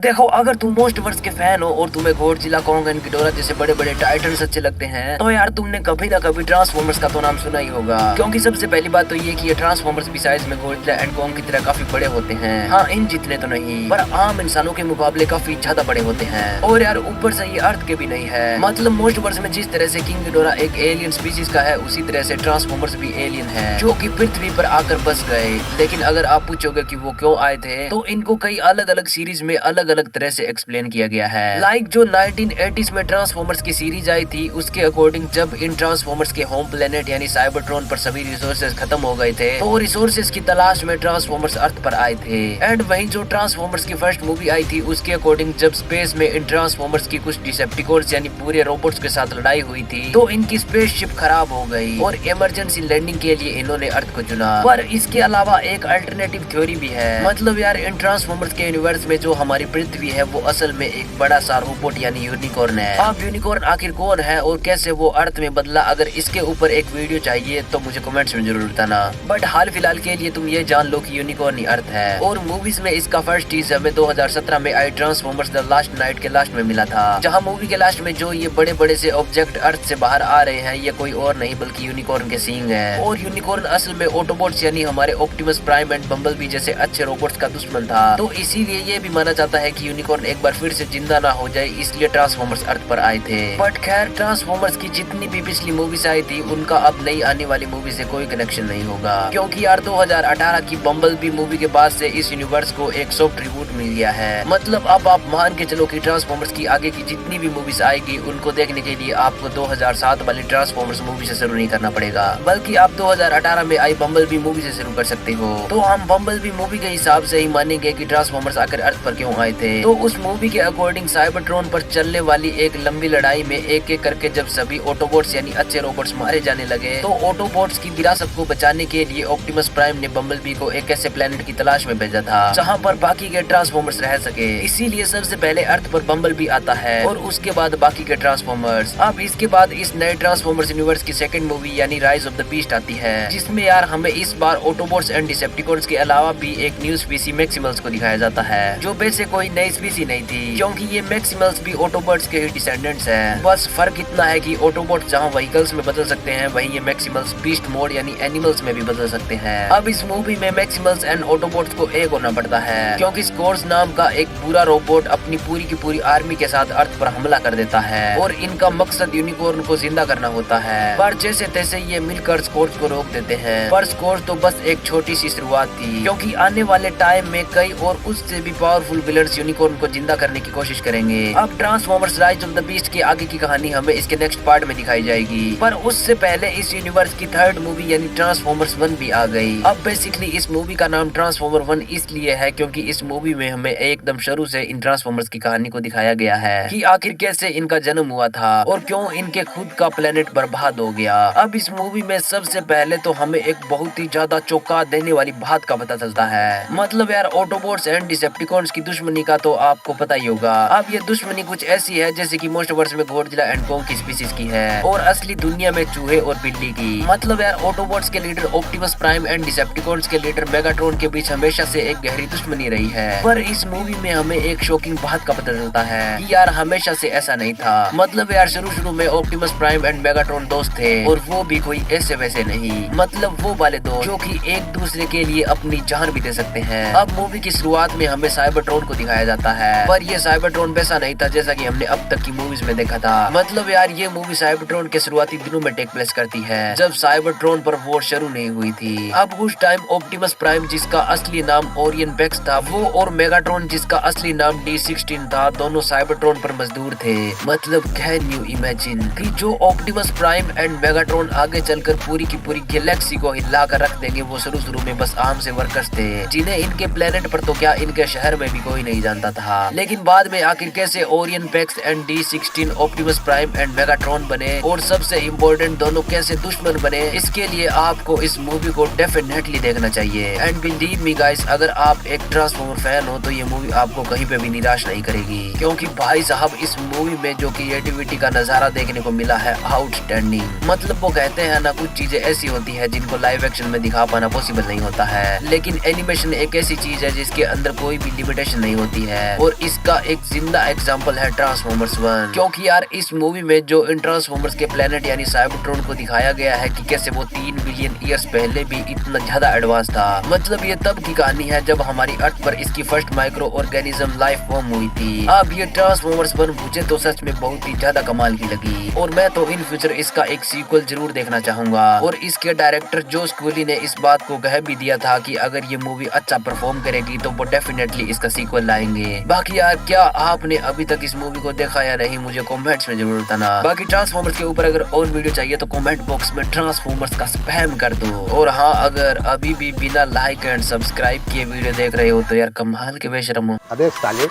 देखो, अगर तुम मोस्टवर्स के फैन हो और तुम्हें गॉडजिला, कॉन्ग एंड गिडोरा जैसे बड़े बड़े टाइटन्स अच्छे लगते हैं तो यार तुमने कभी ना कभी ट्रांसफॉर्मर्स का तो नाम सुना ही होगा। क्योंकि सबसे पहली बात तो ये कि ये ट्रांसफॉर्मर्स भी साइज में गॉडजिला एंड कॉन्ग की तरह काफी बड़े होते हैं। हाँ, इन जितने तो नहीं, पर आम इंसानों के मुकाबले काफी ज्यादा बड़े होते हैं। और यार ऊपर से ये अर्थ के भी नहीं है। मतलब मोस्टवर्स में जिस तरह से किंग गिडोरा एक एलियन स्पीसीज का है, उसी तरह से ट्रांसफॉर्मर्स भी एलियन है जो कि पृथ्वी पर आकर बस गए। लेकिन अगर आप पूछोगे कि वो क्यों आए थे, तो इनको कई अलग अलग सीरीज में अलग अलग तरह से एक्सप्लेन किया गया है। लाइक जो 1980s में ट्रांसफॉर्मर्स की सीरीज आई थी, उसके अकॉर्डिंग जब इन ट्रांसफॉर्मर्स के होम प्लेनेट यानी साइबरट्रॉन पर सभी रिसोर्सेज खत्म हो गए थे, तो रिसोर्सेज की तलाश में ट्रांसफॉर्मर्स अर्थ पर आए थे। एंड वहीं जो ट्रांसफॉर्मर्स की फर्स्ट मूवी आई थी, उसके अकॉर्डिंग जब स्पेस में इन ट्रांसफॉर्मर्स की कुछ डिसेप्टिकॉन्स यानी पूरे रोबोट्स के साथ लड़ाई हुई थी, तो इनकी स्पेसशिप खराब हो गई और इमरजेंसी लैंडिंग के लिए इन्होंने अर्थ को चुना। पर इसके अलावा एक अल्टरनेटिव थ्योरी भी है। मतलब यार इन ट्रांसफॉर्मर्स के यूनिवर्स में जो हमारी पृथ्वी है, वो असल में एक बड़ा सा रोबोट यानी यूनिकॉर्न है। अब यूनिकॉर्न आखिर कौन है और कैसे वो अर्थ में बदला, अगर इसके ऊपर एक वीडियो चाहिए तो मुझे कमेंट्स में जरूर बताना। बट हाल फिलहाल के लिए तुम ये जान लो कि यूनिकॉर्न ही अर्थ है। और मूवीज में इसका फर्स्ट टीजर हमें 2017 में आई ट्रांसफॉर्मर्स द लास्ट नाइट के लास्ट में मिला था, जहाँ मूवी के लास्ट में जो ये बड़े बड़े से ऑब्जेक्ट अर्थ से बाहर आ रहे हैं, ये कोई और नहीं बल्कि यूनिकॉर्न के सींग है। और यूनिकॉर्न असल में ऑटोबॉट्स यानी हमारे ऑप्टिमस प्राइम एंड बम्बलबी जैसे अच्छे रोबोट्स का दुश्मन था। तो इसीलिए ये भी माना जाता है कि यूनिकॉर्न एक बार फिर से जिंदा ना हो जाए, इसलिए ट्रांसफॉर्मर्स अर्थ पर आए थे। बट खैर, ट्रांसफॉर्मर्स की जितनी भी पिछली मूवीज आई थी, उनका अब नई आने वाली मूवी से कोई कनेक्शन नहीं होगा। क्योंकि यार 2018 की बम्बलबी मूवी के बाद से इस यूनिवर्स को एक सॉफ्ट रिबूट मिल गया है। मतलब अब आप मान के चलो कि ट्रांसफॉर्मर्स की आगे की जितनी भी मूवीज आएगी, उनको देखने के लिए आपको 2007 वाली ट्रांसफॉर्मर्स मूवी से शुरू नहीं करना पड़ेगा, बल्कि आप 2018 में आई बम्बलबी मूवी से शुरू कर सकते हो। तो हम बम्बलबी मूवी के हिसाब से ही मानेंगे कि ट्रांसफॉर्मर्स आकर अर्थ पर क्यों आए थे। तो उस मूवी के अकॉर्डिंग साइबरट्रॉन पर चलने वाली एक लंबी लड़ाई में एक एक करके जब सभी ऑटोबॉट्स यानी अच्छे रोबोट्स मारे जाने लगे, तो ऑटोबॉट्स की विरासत को बचाने के लिए ऑप्टिमस प्राइम ने बम्बलबी को एक ऐसे प्लेनेट की तलाश में भेजा था जहां पर बाकी के ट्रांसफॉर्मर्स रह सके। इसीलिए सबसे पहले अर्थ पर बम्बलबी आता है और उसके बाद बाकी के ट्रांसफॉर्मर्स। अब इसके बाद इस नए ट्रांसफॉर्मर्स यूनिवर्स की सेकंड मूवी यानी राइज ऑफ द बीस्ट आती है, जिसमें यार हमें इस बार ऑटोबॉट्स एंड डिसेप्टिकॉन्स के अलावा भी एक न्यू स्पीसी मैक्सिमल्स को दिखाया जाता है, जो वैसे कोई नई स्पीसी नहीं थी, क्योंकि ये मैक्सिमल्स भी ऑटोबॉट्स के ही डिसेंडेंट्स हैं। बस फर्क इतना है कि ऑटोबॉट्स जहां व्हीकल्स में बदल सकते हैं, वहीं ये मैक्सिमल्स बीस्ट मोड यानी एनिमल्स में भी बदल सकते हैं। अब इस मूवी में मैक्सिमल्स एंड ऑटोबॉट्स को एक होना पड़ता है, क्योंकि स्कोर्स नाम का एक बुरा रोबोट अपनी पूरी की पूरी आर्मी के साथ अर्थ पर हमला कर देता है और इनका मकसद यूनिकॉर्न को जिंदा करना होता है। पर जैसे तैसे ये मिलकर स्कोर्स को रोक देते हैं। पर स्कोर्स तो बस एक छोटी सी शुरुआत थी, क्योंकि आने वाले टाइम में कई और उससे भी पावरफुल विलन्स यूनिकॉर्न को जिंदा करने की कोशिश करेंगे। अब transformers rise of the beast की आगे की कहानी हमें इसके नेक्स्ट पार्ट में दिखाई जाएगी, पर उससे पहले इस यूनिवर्स की थर्ड मूवी यानी ट्रांसफॉर्मर्स 1 भी आ गई। अब बेसिकली इस मूवी का नाम ट्रांसफॉर्मर 1 इसलिए है क्योंकि इस मूवी में हमें एकदम शुरू से इन ट्रांसफॉर्मर्स की कहानी को दिखाया गया है कि आखिर कैसे इनका जन्म हुआ था और क्यों इनके खुद का प्लेनेट बर्बाद हो गया। अब इस मूवी में सबसे पहले तो हमें एक बहुत ही ज्यादा चौंका देने वाली बात का पता चलता है। मतलब यार ऑटोबॉट्स एंड डिसेप्टिकॉन्स की दुश्मनी का तो आपको पता ही होगा। अब ये दुश्मनी कुछ ऐसी है जैसे कि मोस्टवर्स में गॉडजिला एंड कॉन्ग की स्पीसीज की है और असली दुनिया में चूहे और बिल्ली की। मतलब यार ऑटोबॉट्स के leader Optimus prime and Decepticons के लीडर मेगाट्रॉन के बीच हमेशा से एक गहरी दुश्मनी रही है। पर इस मूवी में हमें एक शॉकिंग बात का पता चलता है कि यार हमेशा से ऐसा नहीं था। मतलब यार शुरू में ऑप्टिमस प्राइम एंड मेगाट्रॉन दोस्त थे और वो भी कोई ऐसे वैसे नहीं, मतलब वो वाले दोस्त जो कि एक दूसरे के लिए अपनी जान भी दे सकते हैं। अब मूवी की शुरुआत में हमें साइबरट्रॉन को दिखाया जाता है, पर ये साइबरट्रॉन वैसा नहीं था जैसा कि हमने अब तक की मूवीज में देखा था। मतलब यार ये मूवी साइबरट्रॉन के शुरुआती दिनों में टेक प्लेस करती है, जब साइबरट्रॉन पर वॉर शुरू नहीं हुई थी। अब उस टाइम ऑप्टिमस प्राइम जिसका असली नाम ओरियन पेक्स था, वो और मेगाट्रॉन जिसका असली नाम D16 था, दोनों साइबरट्रॉन पर मजदूर थे। मतलब कैन यू इमेजिन कि जो ऑप्टिमस प्राइम एंड मेगाट्रॉन आगे चलकर पूरी की पूरी गैलेक्सी को हिला कर रख देंगे, वो शुरू में बस आम से वर्कर्स थे जिन्हें इनके प्लेनेट पर तो क्या इनके शहर में भी कोई नहीं जानता था। लेकिन बाद में आखिर कैसे Orion PECS and D16 Optimus prime and Megatron बने और सबसे इम्पोर्टेंट दोनों कैसे दुश्मन बने, इसके लिए आपको इस मूवी को डेफिनेटली देखना चाहिए। एंड बिलीव मी गाइस, अगर आप एक ट्रांसफॉर्मर फैन हो तो ये मूवी आपको कहीं पे भी निराश नहीं करेगी, क्योंकि भाई साहब इस मूवी में जो क्रिएटिविटी का नजारा देखने को मिला है आउटस्टैंडिंग। मतलब वो कहते हैं ना, कुछ चीजें ऐसी होती है जिनको लाइव एक्शन में दिखा पाना पॉसिबल नहीं होता है, लेकिन एनिमेशन एक ऐसी चीज है जिसके अंदर कोई भी लिमिटेशन नहीं होती होती है। और इसका एक जिंदा एग्जाम्पल है ट्रांसफॉर्मर्स 1, क्योंकि यार इस मूवी में जो इन ट्रांसफॉर्मर्स के प्लेनेट यानी साइबरट्रॉन को दिखाया गया है कि कैसे वो 3 बिलियन ईयर्स पहले भी इतना ज्यादा एडवांस था। मतलब ये तब की कहानी है जब हमारी अर्थ पर इसकी first micro organism life form हुई थी। अब ये ट्रांसफॉर्मर्स 1 मुझे तो सच में बहुत ही ज्यादा कमाल की लगी और मैं तो इन फ्यूचर इसका एक सीक्वल जरूर देखना चाहूंगा। और इसके डायरेक्टर जोस कूली ने इस बात को कह भी दिया था कि अगर ये मूवी अच्छा परफॉर्म करेगी तो वो डेफिनेटली इसका सीक्वल लाएंगे। बाकी यार क्या आपने अभी तक इस मूवी को देखा या नहीं, मुझे कमेंट्स में जरूर बताना। बाकी ट्रांसफॉर्मर्स के ऊपर अगर और वीडियो चाहिए तो कमेंट बॉक्स में ट्रांसफॉर्मर्स का स्पैम कर दो। और हाँ, अगर अभी भी बिना लाइक एंड सब्सक्राइब किए वीडियो देख रहे हो तो यार कमाल के बेशरम हो। अबे साले।